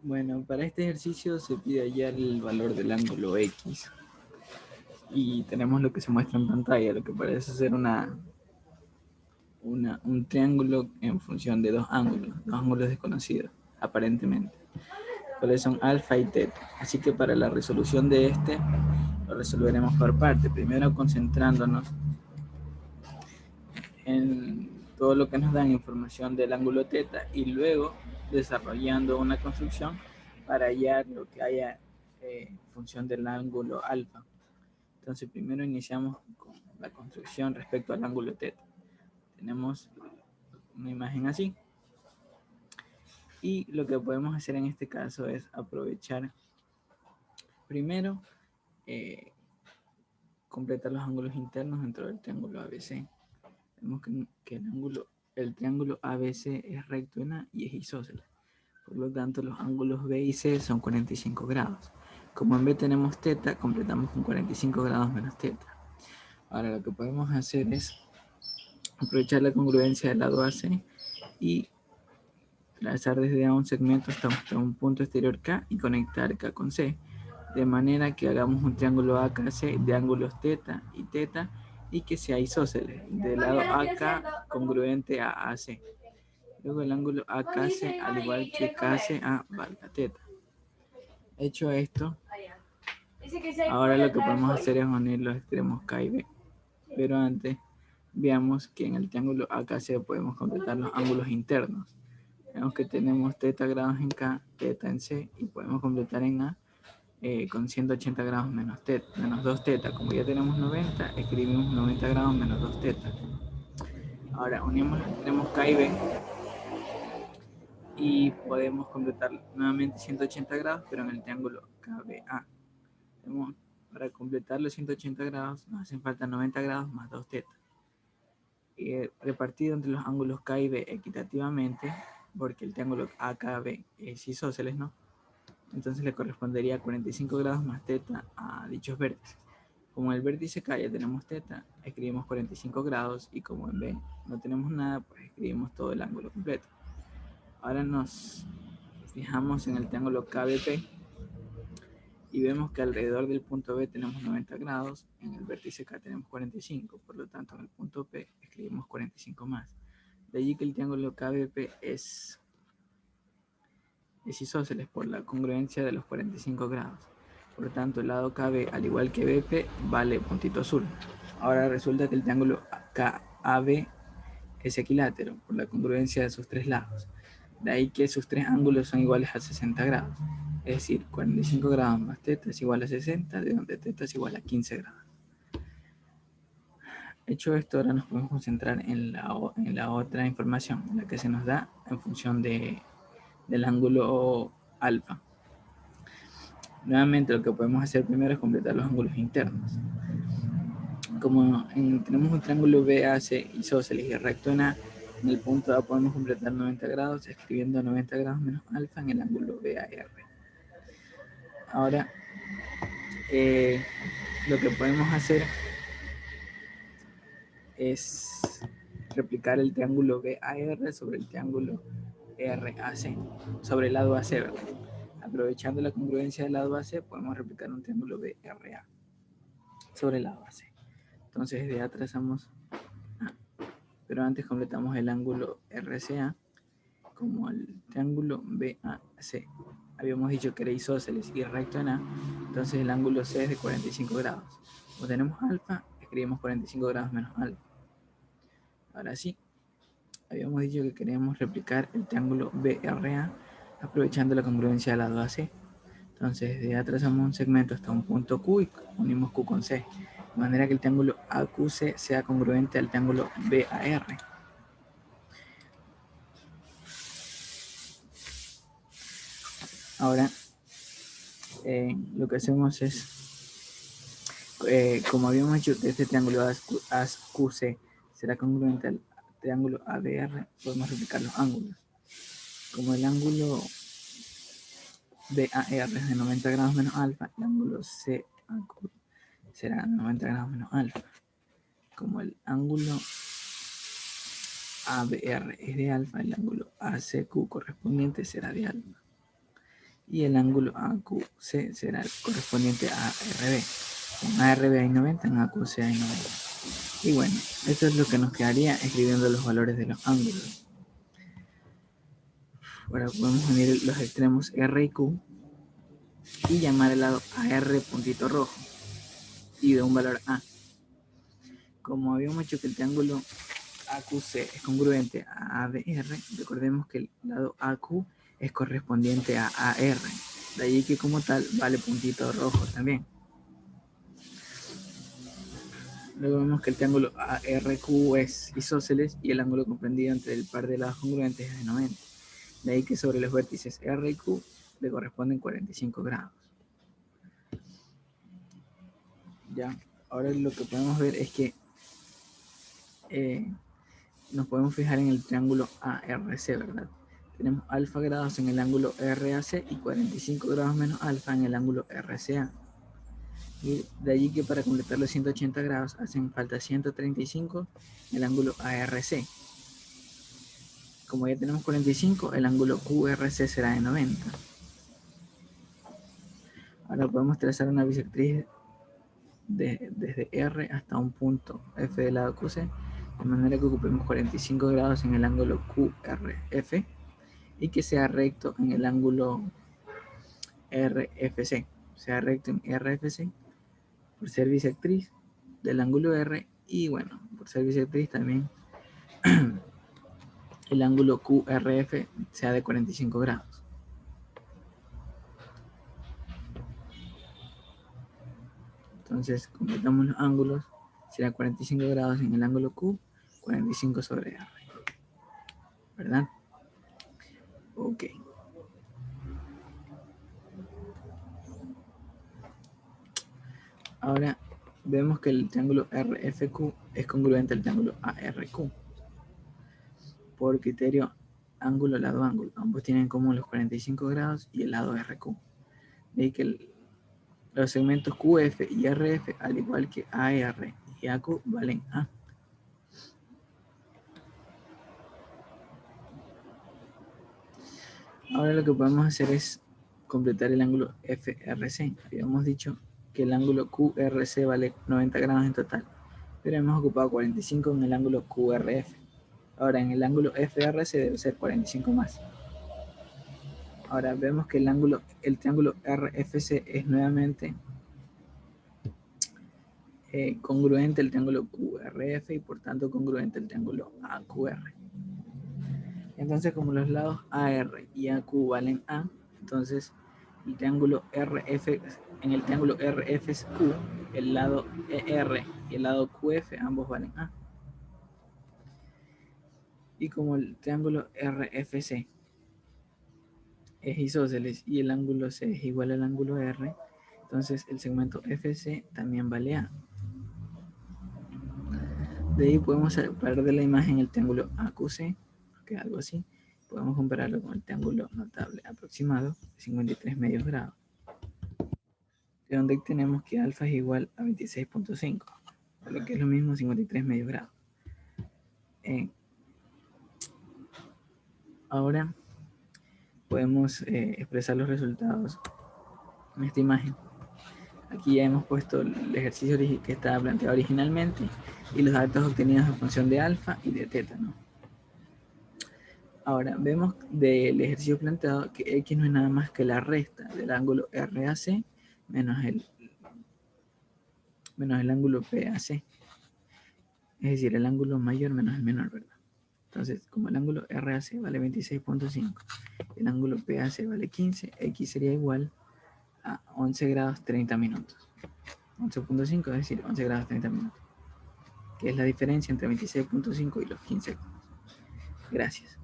Bueno, para este ejercicio se pide hallar el valor del ángulo X y tenemos lo que se muestra en pantalla, lo que parece ser un triángulo en función de dos ángulos desconocidos, aparentemente, cuáles son alfa y teta. Así que para la resolución de este, lo resolveremos por parte, primero concentrándonos en todo lo que nos dan información del ángulo teta y luego desarrollando una construcción para hallar lo que haya en función del ángulo alfa. Entonces primero iniciamos con la construcción respecto al ángulo teta. Tenemos una imagen así y lo que podemos hacer en este caso es aprovechar primero completar los ángulos internos dentro del triángulo ABC. Vemos que el triángulo ABC es recto en A y es isósceles. Por lo tanto, los ángulos B y C son 45 grados. Como en B tenemos teta, completamos con 45 grados menos teta. Ahora lo que podemos hacer es aprovechar la congruencia del lado AC y trazar desde A un segmento hasta un punto exterior K y conectar K con C. De manera que hagamos un triángulo AKC de ángulos teta y teta y que sea isósceles, del lado AK congruente a AC. Luego el ángulo AKC, al igual que KCA, valga teta. Hecho esto, ahora lo que podemos hacer es unir los extremos K y B. Pero antes, veamos que en el triángulo AKC podemos completar los ángulos internos. Vemos que tenemos teta grados en K, teta en C, y podemos completar en A con 180 grados menos 2 teta. Como ya tenemos 90, escribimos 90 grados menos 2 teta. Ahora unimos los extremos K y B y podemos completar nuevamente 180 grados, pero en el triángulo KBA. Para completar los 180 grados nos hacen falta 90 grados más 2 teta. Repartido entre los ángulos K y B equitativamente, porque el triángulo AKB es isósceles, ¿no? Entonces le correspondería 45 grados más teta a dichos vértices. Como en el vértice K ya tenemos teta, escribimos 45 grados y como en B no tenemos nada, pues escribimos todo el ángulo completo. Ahora nos fijamos en el triángulo KBP y vemos que alrededor del punto B tenemos 90 grados, en el vértice K tenemos 45, por lo tanto en el punto P escribimos 45 más. De allí que el triángulo KBP es isósceles por la congruencia de los 45 grados. Por lo tanto, el lado KB, al igual que BP, vale puntito azul. Ahora resulta que el triángulo KAB es equilátero por la congruencia de sus tres lados. De ahí que sus tres ángulos son iguales a 60 grados. Es decir, 45 grados más teta es igual a 60, de donde teta es igual a 15 grados. Hecho esto, ahora nos podemos concentrar en la otra información, la que se nos da en función del ángulo alfa. Nuevamente lo que podemos hacer primero es completar los ángulos internos. Como tenemos un triángulo BAC isósceles y recto en A, en el punto A podemos completar 90 grados escribiendo 90 grados menos alfa en el ángulo BAR. Ahora, lo que podemos hacer es replicar el triángulo BAR sobre el triángulo RAC, sobre el lado AC, ¿verdad? Aprovechando la congruencia del lado AC, podemos replicar un triángulo BRA sobre el lado AC. Entonces de A trazamos A, pero antes completamos el ángulo RCA como el triángulo BAC. Habíamos dicho que era isósceles y recto en A, entonces el ángulo C es de 45 grados. Como tenemos alfa, escribimos 45 grados menos alfa. Ahora sí, habíamos dicho que queríamos replicar el triángulo BRA aprovechando la congruencia del lado AC. Entonces de A trazamos un segmento hasta un punto Q y unimos Q con C, de manera que el triángulo AQC sea congruente al triángulo BAR. Ahora lo que hacemos es, como habíamos hecho que este triángulo AQC será congruente al triángulo ABR, podemos replicar los ángulos. Como el ángulo BAR es de 90 grados menos alfa, el ángulo CAQ será 90 grados menos alfa. Como el ángulo ABR es de alfa, el ángulo ACQ correspondiente será de alfa. y el ángulo AQC será el correspondiente a ARB. En ARB hay 90, en AQC hay 90. Y bueno, esto es lo que nos quedaría escribiendo los valores de los ángulos. Ahora podemos unir los extremos R y Q y llamar el lado AR puntito rojo y de un valor A. Como habíamos dicho que el triángulo AQC es congruente a ABR, recordemos que el lado AQ es correspondiente a AR. De ahí que como tal vale puntito rojo también. Luego vemos que el triángulo ARQ es isósceles y el ángulo comprendido entre el par de lados congruentes es de 90. De ahí que sobre los vértices R y Q le corresponden 45 grados. Ya, ahora lo que podemos ver es que nos podemos fijar en el triángulo ARC, ¿verdad? Tenemos alfa grados en el ángulo RAC y 45 grados menos alfa en el ángulo RCA. Y de allí que para completar los 180 grados hacen falta 135 en el ángulo ARC. Como ya tenemos 45, el ángulo QRC será de 90. Ahora podemos trazar una bisectriz desde R hasta un punto F del lado QC, de manera que ocupemos 45 grados en el ángulo QRF y que sea recto en el ángulo RFC. Sea recto en RFC por ser bisectriz del ángulo R y bueno, por ser bisectriz también el ángulo QRF sea de 45 grados. Entonces completamos los ángulos, será 45 grados en el ángulo Q, 45 sobre R. ¿Verdad? Ok. Ahora vemos que el triángulo RFQ es congruente al triángulo ARQ. Por criterio ángulo, lado, ángulo. Ambos tienen en común los 45 grados y el lado RQ. De ahí que los segmentos QF y RF, al igual que AR y AQ, valen A. Ahora lo que podemos hacer es completar el ángulo FRC. Habíamos dicho que el ángulo QRC vale 90 grados en total, pero hemos ocupado 45 en el ángulo QRF. Ahora en el ángulo FRC debe ser 45 más. Ahora vemos que el triángulo RFC es nuevamente congruente al triángulo QRF y por tanto congruente al triángulo AQR. Entonces, como los lados AR y AQ valen A, entonces el triángulo RF, en el triángulo RFQ, el lado ER y el lado QF ambos valen A. Y como el triángulo RFC es isósceles y el ángulo C es igual al ángulo R, entonces el segmento FC también vale A. De ahí podemos separar de la imagen el triángulo AQC, que es algo así. Podemos compararlo con el triángulo notable aproximado de 53 medios grados, de donde tenemos que alfa es igual a 26.5, lo que es lo mismo 53 medios grados. Ahora podemos expresar los resultados en esta imagen. Aquí ya hemos puesto el ejercicio que estaba planteado originalmente y los datos obtenidos en función de alfa y de teta, ¿no? Ahora, vemos del ejercicio planteado que X no es nada más que la resta del ángulo RAC menos el ángulo PAC. Es decir, el ángulo mayor menos el menor, ¿verdad? Entonces, como el ángulo RAC vale 26.5, el ángulo PAC vale 15, X sería igual a 11 grados 30 minutos. 11.5, es decir, 11 grados 30 minutos, que es la diferencia entre 26.5 y los 15 grados. Gracias.